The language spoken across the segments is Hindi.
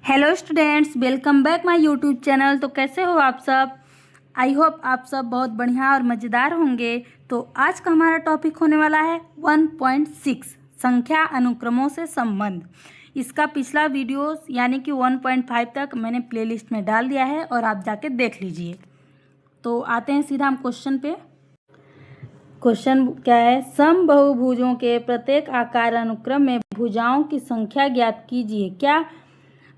Hello students, welcome back my YouTube channel. तो कैसे हो आप सब? आई होप आप सब बहुत बढ़िया और मज़ेदार होंगे। तो आज का हमारा टॉपिक होने वाला है 1.6 संख्या अनुक्रमों से संबंध। इसका पिछला वीडियो यानी कि 1.5 तक मैंने प्लेलिस्ट में डाल दिया है और आप जाके देख लीजिए। तो आते हैं सीधा हम क्वेश्चन पे। क्वेश्चन क्या है? समबाहुभुजों के प्रत्येक आकार अनुक्रम में भुजाओं की संख्या ज्ञात कीजिए। क्या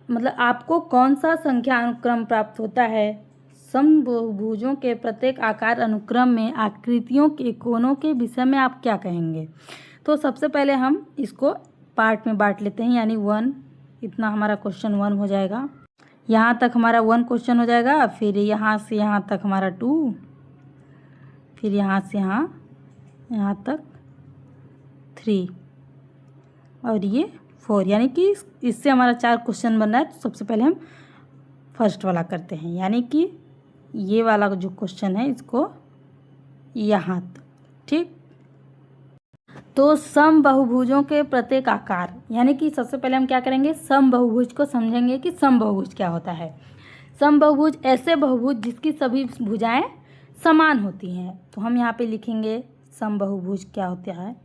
मतलब आपको कौन सा संख्या अनुक्रम प्राप्त होता है? समबाहुभुजों के प्रत्येक आकार अनुक्रम में आकृतियों के कोणों के विषय में आप क्या कहेंगे? तो सबसे पहले हम इसको पार्ट में बांट लेते हैं, यानी 1 इतना हमारा क्वेश्चन 1 हो जाएगा। यहाँ तक हमारा 1 क्वेश्चन हो जाएगा। फिर यहाँ से यहाँ तक हमारा 2, फिर यहाँ से यहाँ तक 3 और ये 4, यानी कि इससे हमारा 4 क्वेश्चन बन रहा है। तो सबसे पहले हम फर्स्ट वाला करते हैं, यानी कि ये वाला जो क्वेश्चन है इसको यहाँ तक, ठीक। तो समबाहुभुजों के प्रत्येक आकार, यानी कि सबसे पहले हम क्या करेंगे? समबाहुभुज को समझेंगे कि समबाहुभुज क्या होता है। समबाहुभुज ऐसे बहुभुज जिसकी सभी भुजाएं समान होती हैं। तो हम यहाँ पे लिखेंगे समबाहुभुज क्या होता है।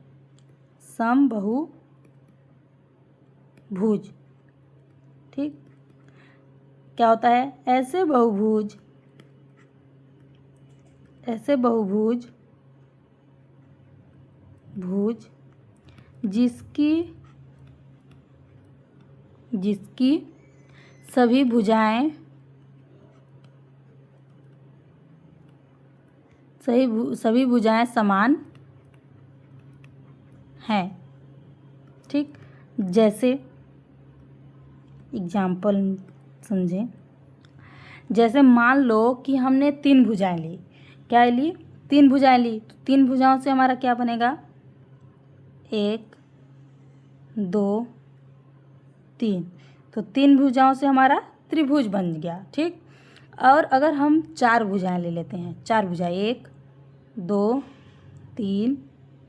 समबाहुभुज, ठीक, क्या होता है? ऐसे बहुभुज जिसकी सभी भुजाएं सभी भुजाएं समान हैं, ठीक। जैसे एग्जाम्पल समझें, जैसे मान लो कि हमने 3 भुजाएं ली। क्या ली? 3 भुजाएं ली। तो 3 भुजाओं से हमारा क्या बनेगा? 1 2 3। तो 3 भुजाओं से हमारा त्रिभुज बन गया, ठीक। और अगर हम 4 भुजाएं ले लेते हैं, 4 भुजाएं 1 2 3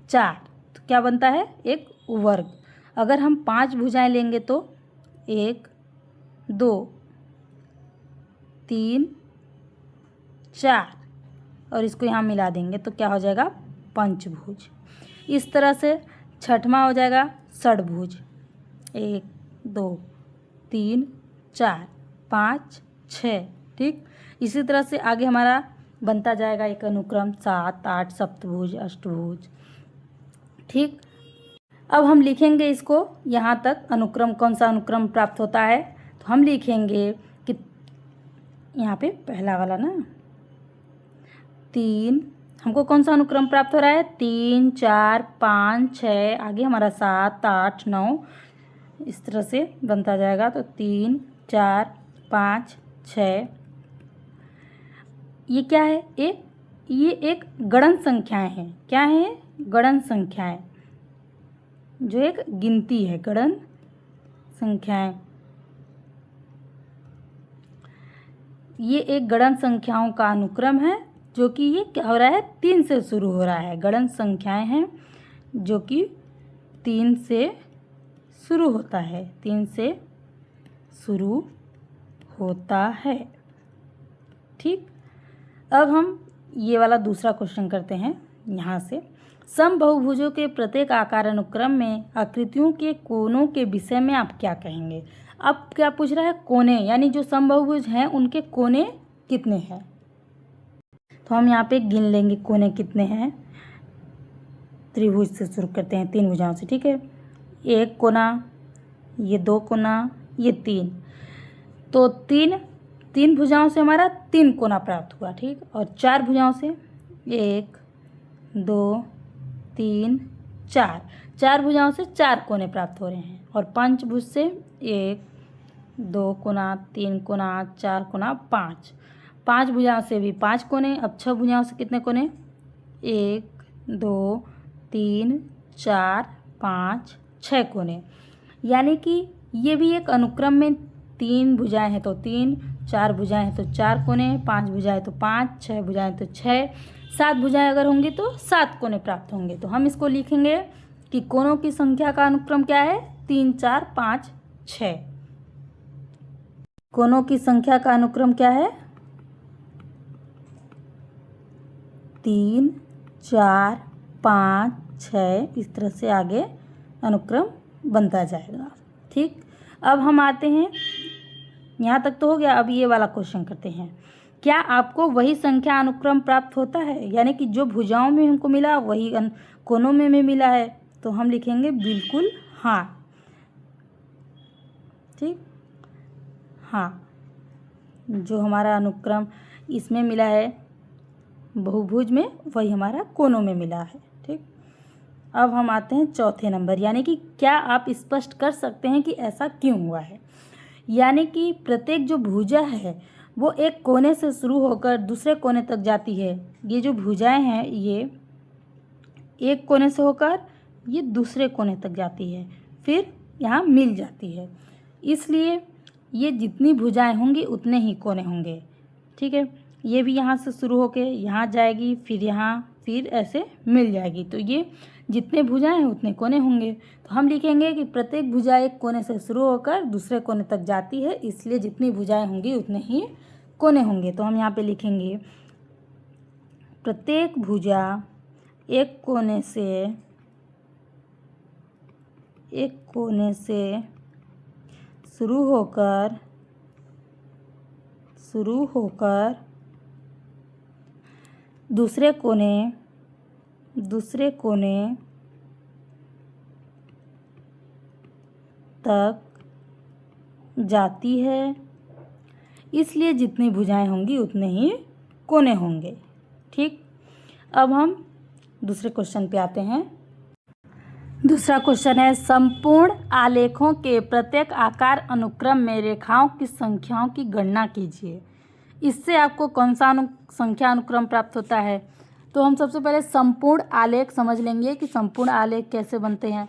4, तो क्या बनता है? एक वर्ग। अगर हम 5 भुजाएं लेंगे तो 1 2 3 4 और इसको यहाँ मिला देंगे तो क्या हो जाएगा? पंचभुज। इस तरह से छठवां हो जाएगा षडभुज। 1 2 3 4 5 6, ठीक। इसी तरह से आगे हमारा बनता जाएगा एक अनुक्रम 7 8 सप्तभुज अष्टभुज, ठीक। अब हम लिखेंगे इसको यहाँ तक अनुक्रम, कौन सा अनुक्रम प्राप्त होता है। तो हम लिखेंगे कि यहाँ पे पहला वाला ना 3, हमको कौन सा अनुक्रम प्राप्त हो रहा है? 3 4 5 6, आगे हमारा 7 8 9, इस तरह से बनता जाएगा। तो 3 4 5 6, ये क्या है? ये एक गणन संख्याएं हैं। क्या है? गणन संख्याएं, जो एक गिनती है, गणन संख्याएं। ये एक गणन संख्याओं का अनुक्रम है, जो कि ये क्या हो रहा है? 3 से शुरू हो रहा है। गणन संख्याएं हैं जो कि 3 से शुरू होता है, 3 से शुरू होता है, ठीक। अब हम ये वाला दूसरा क्वेश्चन करते हैं यहाँ से। समबाहुभुजों के प्रत्येक आकार अनुक्रम में आकृतियों के कोणों के विषय में आप क्या कहेंगे? अब क्या पूछ रहा है? कोने, यानी जो समबाहुभुज हैं उनके कोने कितने हैं। तो हम यहाँ पे गिन लेंगे कोने कितने हैं। त्रिभुज से शुरू करते हैं, 3 भुजाओं से, ठीक है। 1 कोना, ये 2 कोना, ये 3। तो 3 भुजाओं से हमारा 3 कोना प्राप्त हुआ, ठीक। और 4 भुजाओं से 1 2 3 4, 4 भुजाओं से 4 कोने प्राप्त हो रहे हैं। और 5 भुज से 1 2 कोना 3 कोना 4 कोना 5 भुजाओं से भी 5 कोने। अब 6 भुजाओं से कितने कोने? 1 2 3 4 5 6 कोने। यानी कि ये भी एक अनुक्रम में 3 भुजाएं हैं तो 3, 4 भुजाएं हैं तो 4 कोने, 5 भुजाएं तो 5, 6 भुजाएं तो 6, 7 भुजाएं अगर होंगी तो 7 कोने प्राप्त होंगे। तो हम इसको लिखेंगे कि कोनों की संख्या का अनुक्रम क्या है? 3 4 5 6। कोनों की संख्या का अनुक्रम क्या है? 3, 4, 5, 6, इस तरह से आगे अनुक्रम बनता जाएगा। ठीक, अब हम आते हैं, यहाँ तक तो हो गया। अब ये वाला क्वेश्चन करते हैं, क्या आपको वही संख्या अनुक्रम प्राप्त होता है? यानी कि जो भुजाओं में हमको मिला वही कोनों में भी मिला है, तो हम लिखेंगे बिल्कुल हाँ। ठीक, हाँ, जो हमारा अनुक्रम इसमें मिला है बहुभुज में, वही हमारा कोनों में मिला है। ठीक, अब हम आते हैं चौथे नंबर, यानी कि क्या आप स्पष्ट कर सकते हैं कि ऐसा क्यों हुआ है? यानी कि प्रत्येक जो भुजा है वो एक कोने से शुरू होकर दूसरे कोने तक जाती है। ये जो भुजाएं हैं ये एक कोने से होकर ये दूसरे कोने तक जाती है, फिर यहाँ मिल जाती है। इसलिए ये जितनी भुजाएं होंगी उतने ही कोने होंगे। ठीक है, ये भी यहाँ से शुरू होकर यहाँ जाएगी, फिर यहाँ, फिर ऐसे मिल जाएगी। तो ये जितने भुजाएं हैं उतने कोने होंगे। तो हम लिखेंगे कि प्रत्येक भुजा एक कोने से शुरू होकर दूसरे कोने तक जाती है, इसलिए जितनी भुजाएं होंगी उतने ही कोने होंगे। तो हम यहाँ पे लिखेंगे प्रत्येक भुजा एक कोने से शुरू होकर दूसरे कोने तक जाती है, इसलिए जितनी भुजाएं होंगी उतने ही कोने होंगे। ठीक, अब हम दूसरे क्वेश्चन पे आते हैं। दूसरा क्वेश्चन है, संपूर्ण आलेखों के प्रत्येक आकार अनुक्रम में रेखाओं की संख्याओं की गणना कीजिए। इससे आपको कौन सा संख्या अनुक्रम प्राप्त होता है? तो हम सबसे पहले संपूर्ण आलेख समझ लेंगे कि संपूर्ण आलेख कैसे बनते हैं।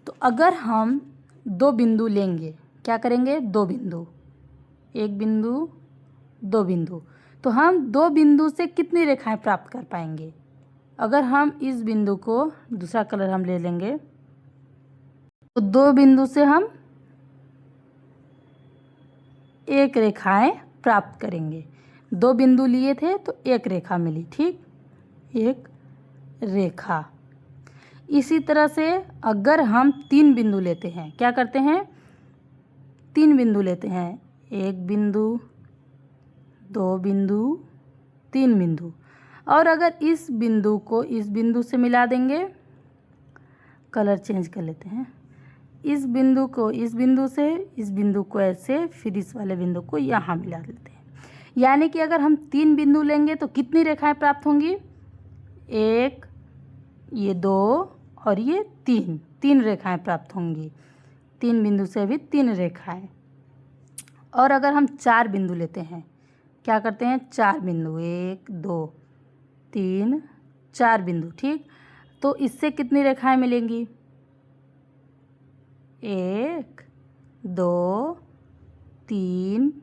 तो अगर हम दो बिंदु लेंगे, क्या करेंगे? दो बिंदु, एक बिंदु, दो बिंदु, तो हम दो बिंदु से कितनी रेखाएं प्राप्त कर पाएंगे? अगर हम इस बिंदु को, दूसरा कलर हम ले लेंगे, तो दो बिंदु से हम एक रेखाएं प्राप्त करेंगे। दो बिंदु लिए थे तो एक रेखा मिली। ठीक, एक रेखा। इसी तरह से अगर हम तीन बिंदु लेते हैं, क्या करते हैं? तीन बिंदु लेते हैं, एक बिंदु, दो बिंदु, तीन बिंदु, और अगर इस बिंदु को इस बिंदु से मिला देंगे, कलर चेंज कर लेते हैं, इस बिंदु को इस बिंदु से, इस बिंदु को ऐसे, फिर इस वाले बिंदु को यहाँ मिला देते हैं। यानी कि अगर हम तीन बिंदु लेंगे तो कितनी रेखाएं प्राप्त होंगी? एक, ये दो और ये तीन, तीन रेखाएं प्राप्त होंगी। तीन बिंदु से भी तीन रेखाएं। और अगर हम चार बिंदु लेते हैं, क्या करते हैं? चार बिंदु, एक, दो, तीन, चार बिंदु। ठीक, तो इससे कितनी रेखाएं मिलेंगी? एक, दो, तीन,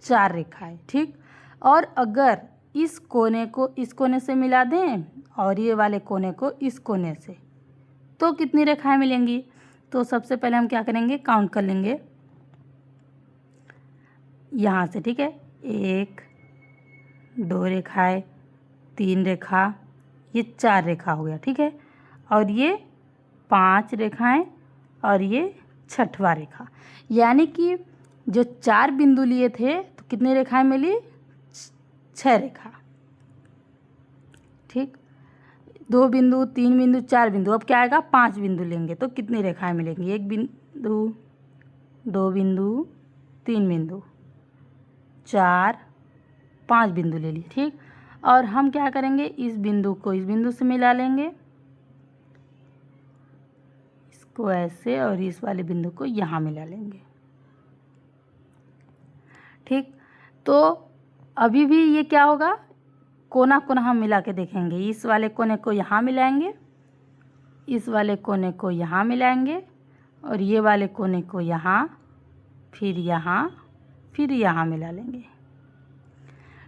चार रेखाएं। ठीक, और अगर इस कोने को इस कोने से मिला दें और ये वाले कोने को इस कोने से, तो कितनी रेखाएं मिलेंगी? तो सबसे पहले हम क्या करेंगे? काउंट कर लेंगे यहाँ से। ठीक है, एक, दो रेखाएं, तीन रेखा, ये चार रेखा हो गया। ठीक है, और ये पांच रेखाएं और ये छठवां रेखा। यानी कि जो चार बिंदु लिए थे तो कितनी रेखाएं मिली? छह रेखा। ठीक, दो बिंदु, तीन बिंदु, चार बिंदु, अब क्या आएगा? पांच बिंदु लेंगे तो कितनी रेखाएं मिलेंगी? एक बिंदु, दो बिंदु, तीन बिंदु, चार, पांच बिंदु ले लिए। ठीक, और हम क्या करेंगे? इस बिंदु को इस बिंदु से मिला लेंगे, इसको ऐसे, और इस वाले बिंदु को यहाँ मिला लेंगे। ठीक, तो अभी भी ये क्या होगा? कोना कोना हम मिला के देखेंगे। इस वाले कोने को यहाँ मिलाएंगे, इस वाले कोने को यहाँ मिलाएंगे, और ये वाले कोने को यहाँ, फिर यहाँ, फिर यहाँ मिला लेंगे।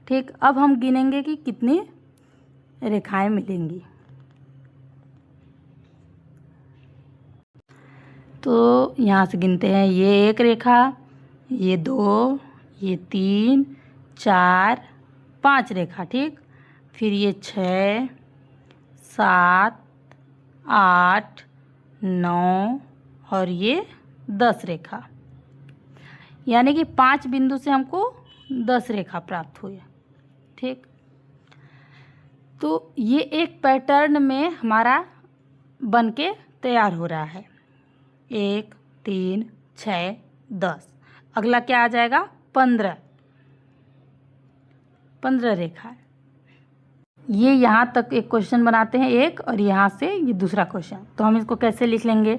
ठीक, अब हम गिनेंगे कि कितनी रेखाएं मिलेंगी। तो यहाँ से गिनते हैं, ये एक रेखा, ये 2, ये 3, 4, 5 रेखा, ठीक। फिर ये 6, 7, 8, 9 और ये 10 रेखा, यानी कि 5 बिंदु से हमको 10 रेखा प्राप्त हुई, ठीक। तो ये एक पैटर्न में हमारा बन के तैयार हो रहा है। 1, 3, 6, 10। अगला क्या आ जाएगा? 15 रेखा है। ये यहाँ तक एक क्वेश्चन बनाते हैं एक, और यहाँ से ये दूसरा क्वेश्चन। तो हम इसको कैसे लिख लेंगे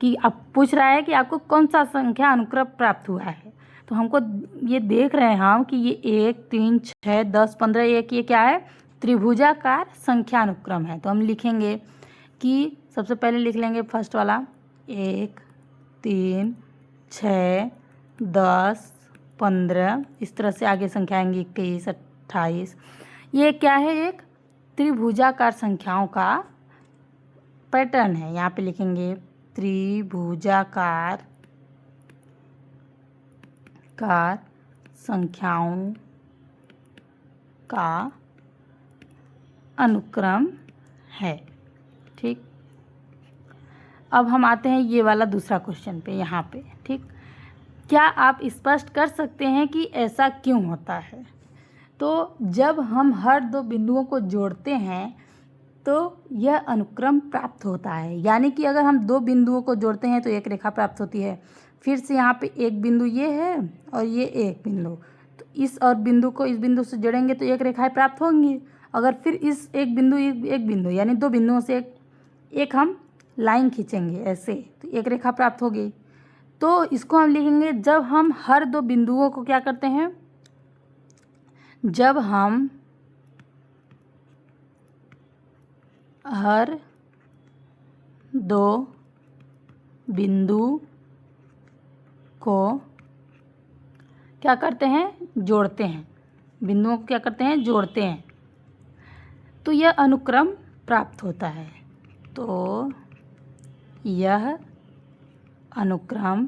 कि अब पूछ रहा है कि आपको कौन सा संख्या अनुक्रम प्राप्त हुआ है। तो हमको ये देख रहे हैं हम कि ये 1, 3, 6, 10, 15 एक ये क्या है? त्रिभुजाकार संख्या अनुक्रम है। तो हम लिखेंगे कि सबसे पहले लिख लेंगे फर्स्ट वाला 1, 3, 6, 10, 15, इस तरह से आगे संख्या आएंगी 21, 28। ये क्या है? एक त्रिभुजाकार संख्याओं का पैटर्न है। यहाँ पे लिखेंगे त्रिभुजाकार संख्याओं का अनुक्रम है, ठीक। अब हम आते हैं ये वाला दूसरा क्वेश्चन पे, यहाँ पे, ठीक। क्या आप स्पष्ट कर सकते हैं कि ऐसा क्यों होता है? तो जब हम हर दो बिंदुओं को जोड़ते हैं तो यह अनुक्रम प्राप्त होता है। यानी कि अगर हम दो बिंदुओं को जोड़ते हैं तो एक रेखा प्राप्त होती है। फिर से यहाँ पे एक बिंदु ये है और ये एक बिंदु, तो इस और बिंदु को इस बिंदु से जोड़ेंगे तो एक रेखाएं प्राप्त होंगी। अगर फिर इस एक बिंदु यानी दो बिंदुओं से एक हम लाइन खींचेंगे ऐसे, तो एक रेखा प्राप्त होगी। तो इसको हम लिखेंगे जब हम हर दो बिंदुओं को क्या करते हैं, जब हम हर दो बिंदु को क्या करते हैं? जोड़ते हैं। बिंदुओं को क्या करते हैं? जोड़ते हैं, तो यह अनुक्रम प्राप्त होता है। तो यह अनुक्रम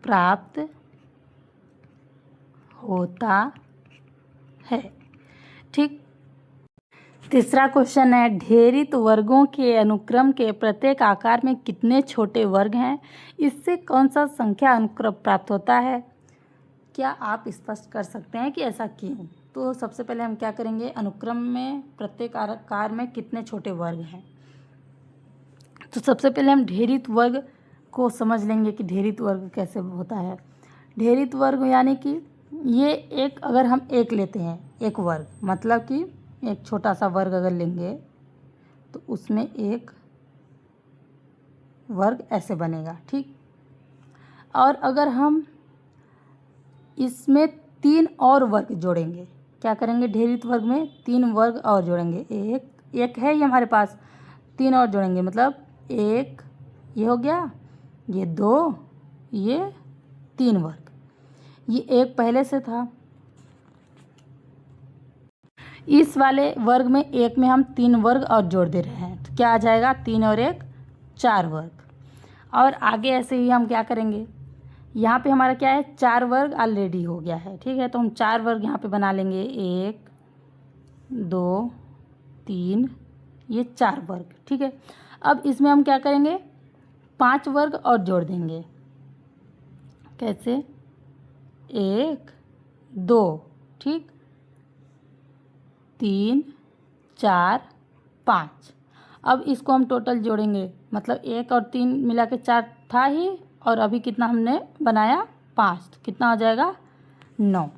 प्राप्त होता है, ठीक। तीसरा क्वेश्चन है, ढेरित वर्गों के अनुक्रम के प्रत्येक आकार में कितने छोटे वर्ग हैं? इससे कौन सा संख्या अनुक्रम प्राप्त होता है? क्या आप स्पष्ट कर सकते हैं कि ऐसा क्यों? तो सबसे पहले हम क्या करेंगे, अनुक्रम में प्रत्येक आकार में कितने छोटे वर्ग हैं। तो सबसे पहले हम ढेरित वर्ग को समझ लेंगे कि ढेरित वर्ग कैसे होता है। ढेरित वर्ग यानी कि ये एक, अगर हम एक लेते हैं एक वर्ग, मतलब कि एक छोटा सा वर्ग अगर लेंगे तो उसमें एक वर्ग ऐसे बनेगा, ठीक। और अगर हम इसमें 3 और वर्ग जोड़ेंगे, क्या करेंगे, ढेरित वर्ग में 3 वर्ग और जोड़ेंगे। एक है ये हमारे पास, 3 और जोड़ेंगे, मतलब एक ये हो गया, ये 2, ये 3 वर्ग। ये एक पहले से था, इस वाले वर्ग में एक में हम 3 वर्ग और जोड़ दे रहे हैं, तो क्या आ जाएगा, 3 और 1 4 वर्ग। और आगे ऐसे ही हम क्या करेंगे, यहाँ पे हमारा क्या है, 4 वर्ग ऑलरेडी हो गया है, ठीक है। तो हम 4 वर्ग यहाँ पे बना लेंगे, 1 2 3, ये 4 वर्ग, ठीक है। अब इसमें हम क्या करेंगे, 5 वर्ग और जोड़ देंगे। कैसे, 1 2, ठीक, 3 4 5। अब इसको हम टोटल जोड़ेंगे, मतलब 1 और 3 मिला के 4 था ही, और अभी कितना हमने बनाया, 5, तो कितना हो जाएगा, 9।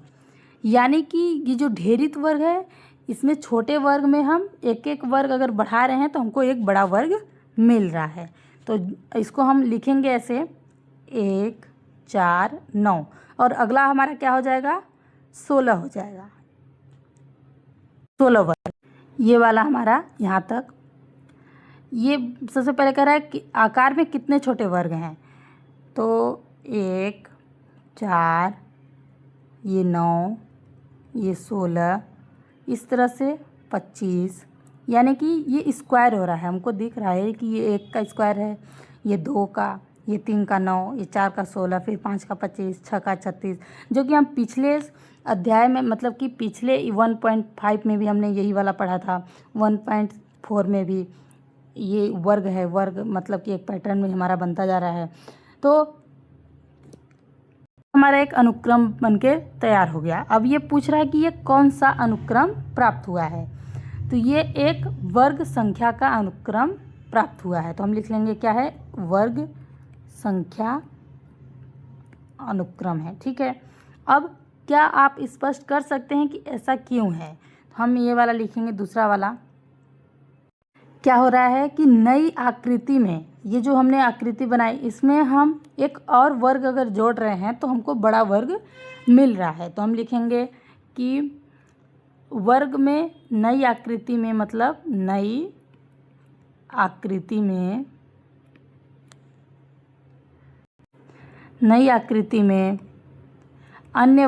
यानी कि ये जो ढेरित वर्ग है, इसमें छोटे वर्ग में हम एक एक वर्ग अगर बढ़ा रहे हैं तो हमको एक बड़ा वर्ग मिल रहा है। तो इसको हम लिखेंगे ऐसे 1 4 9, और अगला हमारा क्या हो जाएगा, 16 हो जाएगा, 16 वर्ग। ये वाला हमारा यहाँ तक। ये सबसे पहले कह रहा है कि आकार में कितने छोटे वर्ग हैं, तो 1 4, ये 9, ये 16, इस तरह से 25, यानी कि ये स्क्वायर हो रहा है। हमको दिख रहा है कि ये 1 का स्क्वायर है, ये 2 का, ये 3 का 9, ये 4 का 16, फिर 5 का 25, 6 का 36, जो कि हम पिछले अध्याय में मतलब कि पिछले 1.5 में भी हमने यही वाला पढ़ा था। 1.4 में भी ये वर्ग है, वर्ग मतलब कि एक पैटर्न में हमारा बनता जा रहा है। तो हमारा एक अनुक्रम बनके तैयार हो गया। अब ये पूछ रहा है कि ये कौन सा अनुक्रम प्राप्त हुआ है। तो ये एक वर्ग संख्या का अनुक्रम प्राप्त हुआ है। तो हम लिख लेंगे क्या है, वर्ग संख्या अनुक्रम है। ठीक है, अब क्या आप स्पष्ट कर सकते हैं कि ऐसा क्यों है। तो हम ये वाला लिखेंगे, दूसरा वाला। क्या हो रहा है कि नई आकृति में ये जो हमने आकृति बनाई इसमें हम एक और वर्ग अगर जोड़ रहे हैं तो हमको बड़ा वर्ग मिल रहा है। तो हम लिखेंगे कि वर्ग में नई आकृति में मतलब नई आकृति में अन्य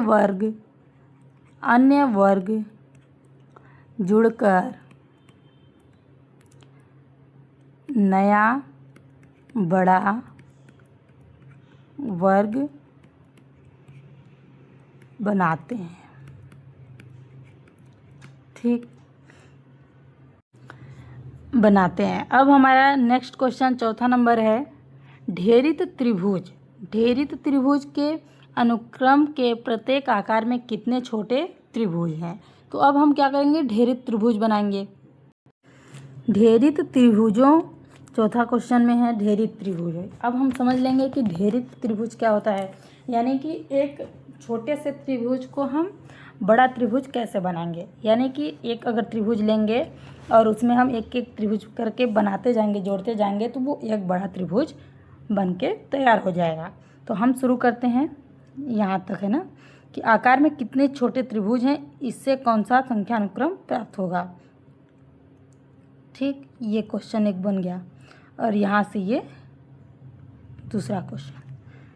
वर्ग जुड़कर नया बड़ा वर्ग बनाते हैं। ठीक, बनाते हैं। अब हमारा नेक्स्ट क्वेश्चन चौथा नंबर है, ढेरित त्रिभुज। ढेरित त्रिभुज के अनुक्रम के प्रत्येक आकार में कितने छोटे त्रिभुज हैं। तो अब हम क्या करेंगे, ढेरित त्रिभुज बनाएंगे। ढेरित त्रिभुजों, चौथा क्वेश्चन में है ढेरित त्रिभुज। अब हम समझ लेंगे कि ढेरित त्रिभुज क्या होता है, यानी कि एक छोटे से त्रिभुज को हम बड़ा त्रिभुज कैसे बनाएंगे। यानी कि एक अगर त्रिभुज लेंगे और उसमें हम एक एक त्रिभुज करके बनाते जाएंगे, जोड़ते जाएंगे, तो वो एक बड़ा त्रिभुज बन के तैयार हो जाएगा। तो हम शुरू करते हैं, यहाँ तक है ना, कि आकार में कितने छोटे त्रिभुज हैं, इससे कौन सा संख्या अनुक्रम प्राप्त होगा। ठीक, ये क्वेश्चन एक बन गया और यहाँ से ये दूसरा क्वेश्चन।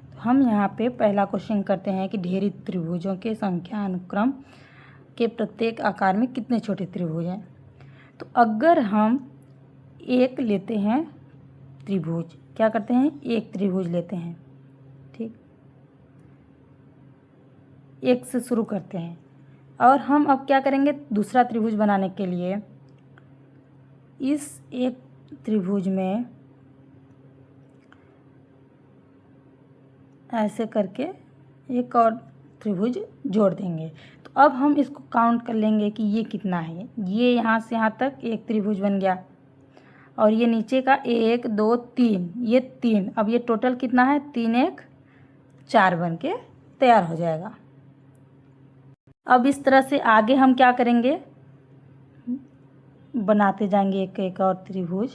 तो हम यहाँ पे पहला क्वेश्चन करते हैं कि ढेरित त्रिभुजों के संख्या अनुक्रम के प्रत्येक आकार में कितने छोटे त्रिभुज हैं। तो अगर हम एक लेते हैं त्रिभुज, क्या करते हैं, एक त्रिभुज लेते हैं। ठीक, एक से शुरू करते हैं और हम अब क्या करेंगे, दूसरा त्रिभुज बनाने के लिए इस एक त्रिभुज में ऐसे करके एक और त्रिभुज जोड़ देंगे। तो अब हम इसको काउंट कर लेंगे कि ये कितना है। ये यहाँ से यहाँ तक एक त्रिभुज बन गया और ये नीचे का 1 2 3, ये 3। अब ये टोटल कितना है, 3 1 4 बन के तैयार हो जाएगा। अब इस तरह से आगे हम क्या करेंगे, बनाते जाएंगे एक एक और त्रिभुज।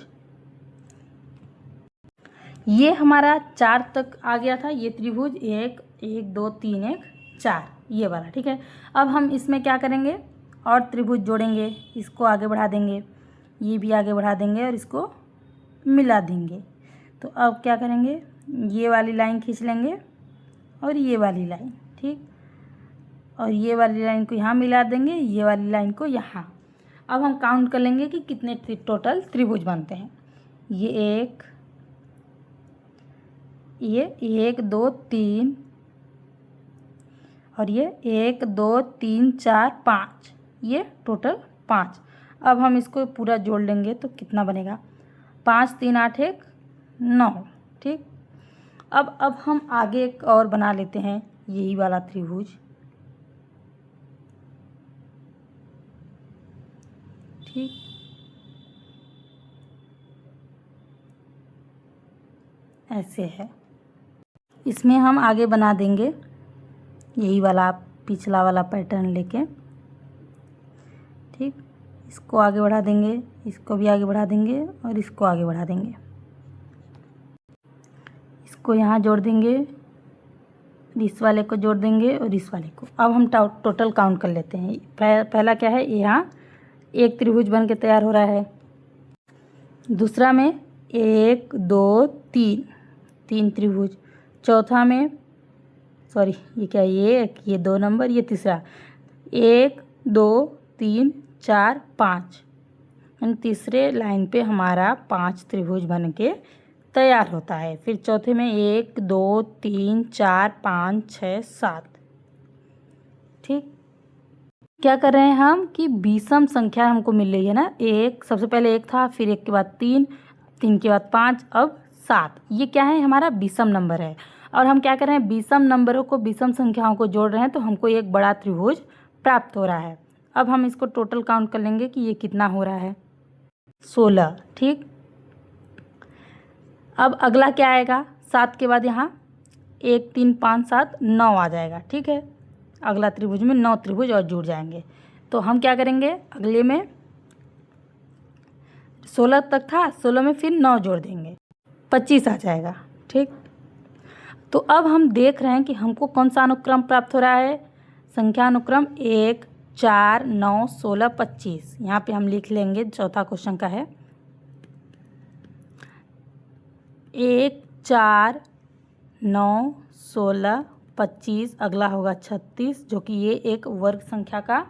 ये हमारा 4 तक आ गया था, ये त्रिभुज 1 1 2 3 1 4, ये वाला। ठीक है, अब हम इसमें क्या करेंगे, और त्रिभुज जोड़ेंगे, इसको आगे बढ़ा देंगे, ये भी आगे बढ़ा देंगे और इसको मिला देंगे। तो अब क्या करेंगे, ये वाली लाइन खींच लेंगे और ये वाली लाइन। ठीक, और ये वाली लाइन को यहाँ मिला देंगे, ये वाली लाइन को यहाँ। अब हम काउंट कर लेंगे कि कितने टोटल त्रिभुज बनते हैं। ये 1 2 3 और ये 1 2 3 4 5, ये टोटल 5। अब हम इसको पूरा जोड़ लेंगे तो कितना बनेगा, 5 3 8 1 9। ठीक, अब हम आगे एक और बना लेते हैं, यही वाला त्रिभुज। ठीक, ऐसे है। इसमें हम आगे बना देंगे यही वाला पिछला वाला पैटर्न लेके। ठीक, इसको आगे बढ़ा देंगे, इसको भी आगे बढ़ा देंगे और इसको आगे बढ़ा देंगे। इसको यहाँ जोड़ देंगे, इस वाले को जोड़ देंगे और इस वाले को। अब हम टोटल काउंट कर लेते हैं। पहला क्या है, यहाँ एक त्रिभुज बन के तैयार हो रहा है। दूसरा में 1 2 3 3 त्रिभुज। चौथा में ये क्या, ये 2 नंबर, ये तीसरा 1 2 3 4 5, यानी तीसरे लाइन पे हमारा 5 त्रिभुज बन के तैयार होता है। फिर चौथे में 1 2 3 4 5 6 7। ठीक, क्या कर रहे हैं हम कि विषम संख्या हमको मिल रही है ना। एक सबसे पहले 1 था, फिर 1 के बाद 3, 3 के बाद 5, अब 7। ये क्या है, हमारा विषम नंबर है। और हम क्या कर रहे हैं, विषम नंबरों को, विषम संख्याओं को जोड़ रहे हैं, तो हमको एक बड़ा त्रिभुज प्राप्त हो रहा है। अब हम इसको टोटल काउंट कर लेंगे कि ये कितना हो रहा है, 16। ठीक, अब अगला क्या आएगा, 7 के बाद यहाँ 1 3 5 7 9 आ जाएगा। ठीक है, अगला त्रिभुज में 9 त्रिभुज और जुड़ जाएंगे। तो हम क्या करेंगे, अगले में 16 तक था, 16 में फिर 9 जोड़ देंगे, 25 आ जाएगा। ठीक, तो अब हम देख रहे हैं कि हमको कौन सा अनुक्रम प्राप्त हो रहा है, संख्या अनुक्रम 1 4 9 16 25। यहाँ पे हम लिख लेंगे, चौथा क्वेश्चन का है 1 4 9 16 25। अगला होगा 36, जो कि ये एक वर्ग संख्या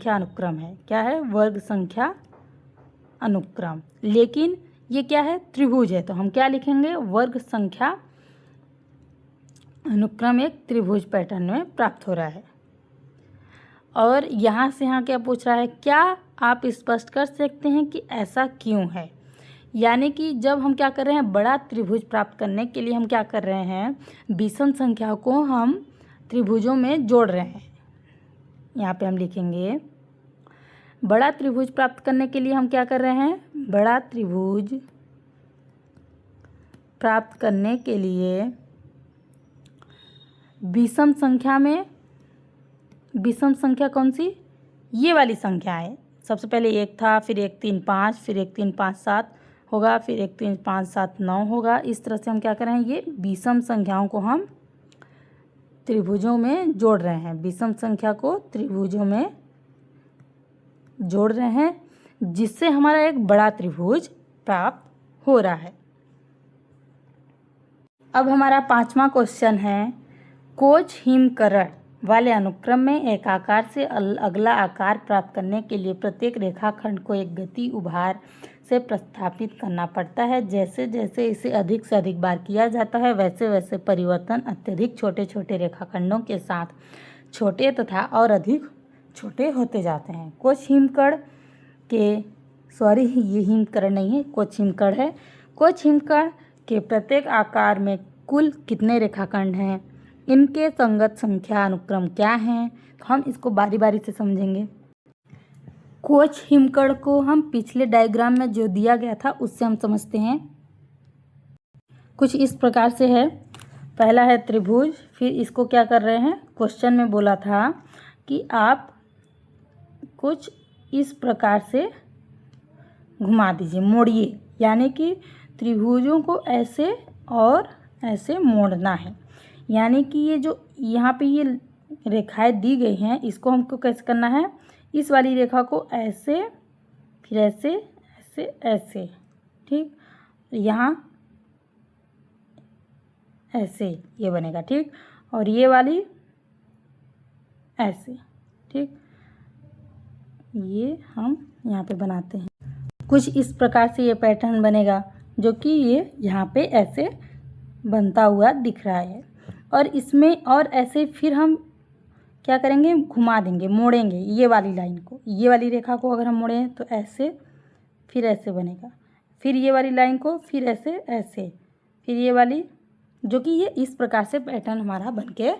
अनुक्रम है। क्या है, वर्ग संख्या अनुक्रम। लेकिन ये क्या है, त्रिभुज है, तो हम क्या लिखेंगे, वर्ग संख्या अनुक्रम एक त्रिभुज पैटर्न में प्राप्त हो रहा है। और यहाँ से यहाँ क्या पूछ रहा है, क्या आप स्पष्ट कर सकते हैं कि ऐसा क्यों है। यानी कि जब हम क्या कर रहे हैं, बड़ा त्रिभुज प्राप्त करने के लिए हम क्या कर रहे हैं, विषम संख्या को हम त्रिभुजों में जोड़ रहे हैं। यहाँ पे हम लिखेंगे, बड़ा त्रिभुज प्राप्त करने के लिए हम क्या कर रहे हैं, बड़ा त्रिभुज प्राप्त करने के लिए विषम संख्या में, विषम संख्या कौन सी, ये वाली संख्या है। सबसे पहले 1 था, फिर 1 3 5, फिर 1 3 5 7 होगा, फिर 1 3 5 7 9 होगा। इस तरह से हम क्या कर रहे हैं, ये विषम संख्याओं को हम त्रिभुजों में जोड़ रहे हैं, विषम संख्या को त्रिभुजों में जोड़ रहे हैं, जिससे हमारा एक बड़ा त्रिभुज प्राप्त हो रहा है। अब हमारा 5वां क्वेश्चन है, कोच हिमकरण वाले अनुक्रम में एक आकार से अगला आकार प्राप्त करने के लिए प्रत्येक रेखाखंड को एक गति उभार से प्रस्थापित करना पड़ता है। जैसे जैसे इसे अधिक से अधिक बार किया जाता है, वैसे वैसे परिवर्तन अत्यधिक छोटे छोटे रेखाखंडों के साथ छोटे तथा और अधिक छोटे होते जाते हैं। कोच हिमकर्ण के, सॉरी ये हिमकर्ण नहीं है, कोच हिमकर्ण है। कोच हिमकर्ण के प्रत्येक आकार में कुल कितने रेखाखंड हैं, इनके संगत संख्या अनुक्रम क्या हैं, तो हम इसको बारी बारी से समझेंगे। कोच हिमकर्ण को हम पिछले डायग्राम में जो दिया गया था उससे हम समझते हैं। कुछ इस प्रकार से है, पहला है त्रिभुज, फिर इसको क्या कर रहे हैं, क्वेश्चन में बोला था कि आप कुछ इस प्रकार से घुमा दीजिए, मोड़िए, यानी कि त्रिभुजों को ऐसे और ऐसे मोड़ना है। यानी कि ये जो यहाँ पे ये रेखाएं दी गई हैं, इसको हमको कैसे करना है, इस वाली रेखा को ऐसे, फिर ऐसे ऐसे ऐसे, ठीक, यहाँ ऐसे ये बनेगा, ठीक, और ये वाली ऐसे, ठीक, ये हम यहाँ पे बनाते हैं। कुछ इस प्रकार से ये पैटर्न बनेगा, जो कि ये यहाँ पे ऐसे बनता हुआ दिख रहा है। और इसमें और ऐसे फिर हम क्या करेंगे, घुमा देंगे, मोड़ेंगे ये वाली लाइन को, ये वाली रेखा को अगर हम मोड़ें तो ऐसे, फिर ऐसे बनेगा, फिर ये वाली लाइन को, फिर ऐसे ऐसे, फिर ये वाली, जो कि ये इस प्रकार से पैटर्न हमारा बनके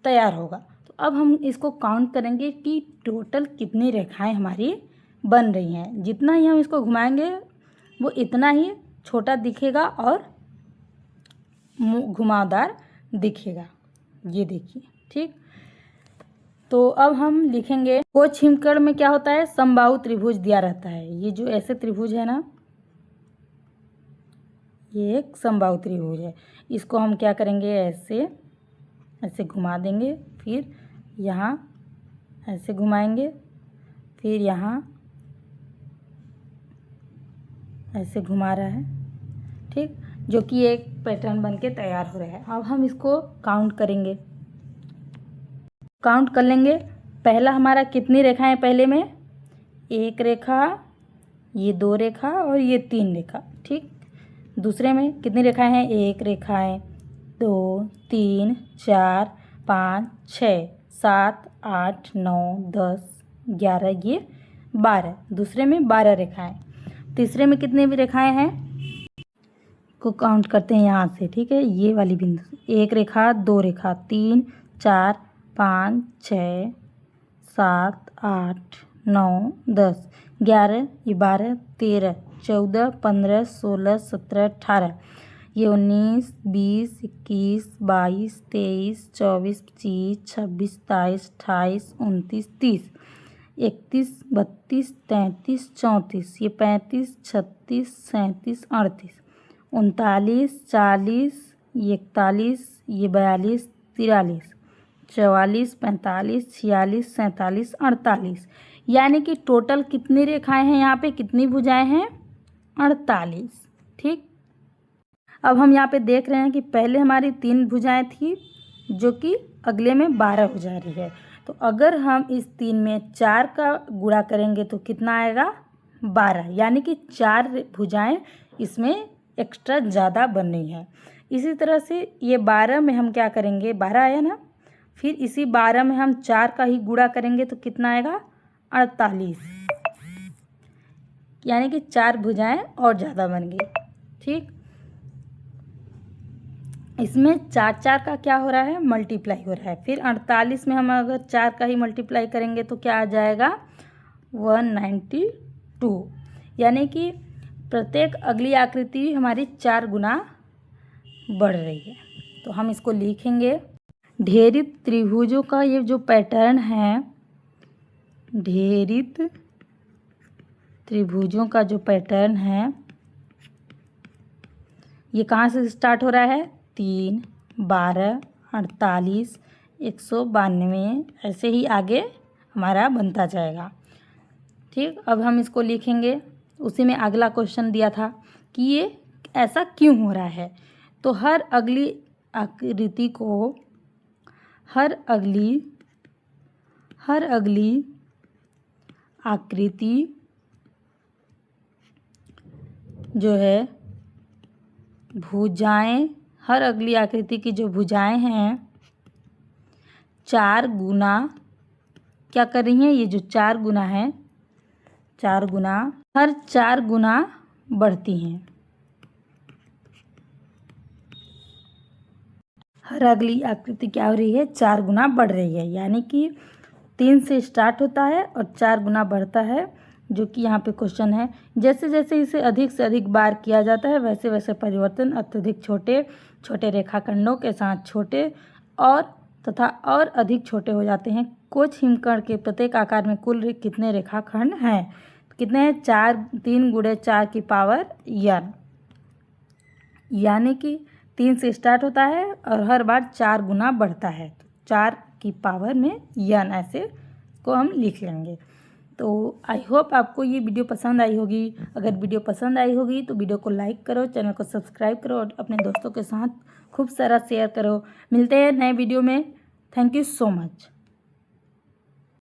तैयार होगा। तो अब हम इसको काउंट करेंगे कि टोटल कितनी रेखाएं हमारी बन रही हैं। जितना ही हम इसको घुमाएंगे वो इतना ही छोटा दिखेगा और घुमावदार दिखेगा, ये देखिए, ठीक। तो अब हम लिखेंगे, कोच हिमकर्ण में क्या होता है, समबाहु त्रिभुज दिया रहता है। ये जो ऐसे त्रिभुज है ना, ये एक समबाहु त्रिभुज है। इसको हम क्या करेंगे, ऐसे ऐसे घुमा देंगे, फिर यहाँ ऐसे घुमाएंगे, फिर यहाँ ऐसे घुमा रहा है, ठीक, जो कि एक पैटर्न बनके तैयार हो रहा है। अब हम इसको काउंट करेंगे, काउंट कर लेंगे। पहला हमारा कितनी रेखाएं, पहले में एक रेखा, ये 2 रेखा और ये 3 रेखा। ठीक, दूसरे में कितनी रेखाएं हैं? 1 रेखाएं, 2 3 4 5 6 7 8 9 10 11, ये 12। दूसरे में 12 रेखाएं। तीसरे में कितने भी रेखाएं हैं को काउंट करते हैं यहाँ से। ठीक है, ये वाली बिंदु 1 रेखा, 2 रेखा, 3 4 5 6 7 8 9 10 11, ये 12 13 14 15 16 17 18, ये 19 20 21 22 23 24 25 26 27 28 29 30, 31 32 33 34, ये 35 36 37 38, 39 40, ये 41, ये 42 43 44 45 46 47 48, यानी कि टोटल कितनी रेखाएं हैं यहाँ पे, कितनी भुजाएं हैं? 48। ठीक, अब हम यहाँ पे देख रहे हैं कि पहले हमारी 3 भुजाएं थी जो कि अगले में 12 हो जा रही है। तो अगर हम इस 3 में 4 का गुणा करेंगे तो कितना आएगा? 12, यानी कि 4 भुजाएं इसमें एक्स्ट्रा ज़्यादा बन रही हैं। इसी तरह से ये 12 में हम क्या करेंगे? 12 आया ना, फिर इसी 12 में हम 4 का ही गुणा करेंगे तो कितना आएगा? 48, यानी कि 4 भुजाएं और ज़्यादा बन गई। ठीक, इसमें 4 4 का क्या हो रहा है? मल्टीप्लाई हो रहा है। फिर 48 में हम अगर 4 का ही मल्टीप्लाई करेंगे तो क्या आ जाएगा? 192, यानी कि प्रत्येक अगली आकृति हमारी 4 गुना बढ़ रही है। तो हम इसको लिखेंगे। ढेरित त्रिभुजों का ये जो पैटर्न है, ढेरित त्रिभुजों का जो पैटर्न है, ये कहाँ से स्टार्ट हो रहा है? 3 12 48 192, ऐसे ही आगे हमारा बनता जाएगा। ठीक, अब हम इसको लिखेंगे। उसी में अगला क्वेश्चन दिया था कि ये ऐसा क्यों हो रहा है। तो हर अगली आकृति को, हर अगली आकृति जो है भुजाएं, हर अगली आकृति की जो भुजाएं हैं 4 गुना क्या कर रही हैं? ये जो 4 गुना है, 4 गुना, हर 4 गुना बढ़ती हैं। हर अगली आकृति क्या हो रही है? 4 गुना बढ़ रही है, यानी कि 3 से स्टार्ट होता है और 4 गुना बढ़ता है, जो कि यहाँ पे क्वेश्चन है। जैसे जैसे इसे अधिक से अधिक बार किया जाता है वैसे वैसे परिवर्तन अत्यधिक छोटे छोटे रेखाखंडों के साथ छोटे और तथा और अधिक छोटे हो जाते हैं। कुछ हिमकण के प्रत्येक आकार में कुल कितने रेखाखंड हैं? कितने हैं? 4, 3 गुणे 4 की पावर n, यानी कि 3 से स्टार्ट होता है और हर बार 4 गुना बढ़ता है। तो 4 की पावर में n, ऐसे को हम लिख लेंगे। तो आई होप आपको ये वीडियो पसंद आई होगी। अगर वीडियो पसंद आई होगी तो वीडियो को लाइक करो, चैनल को सब्सक्राइब करो और अपने दोस्तों के साथ खूब सारा शेयर करो। मिलते हैं नए वीडियो में। Thank you so much.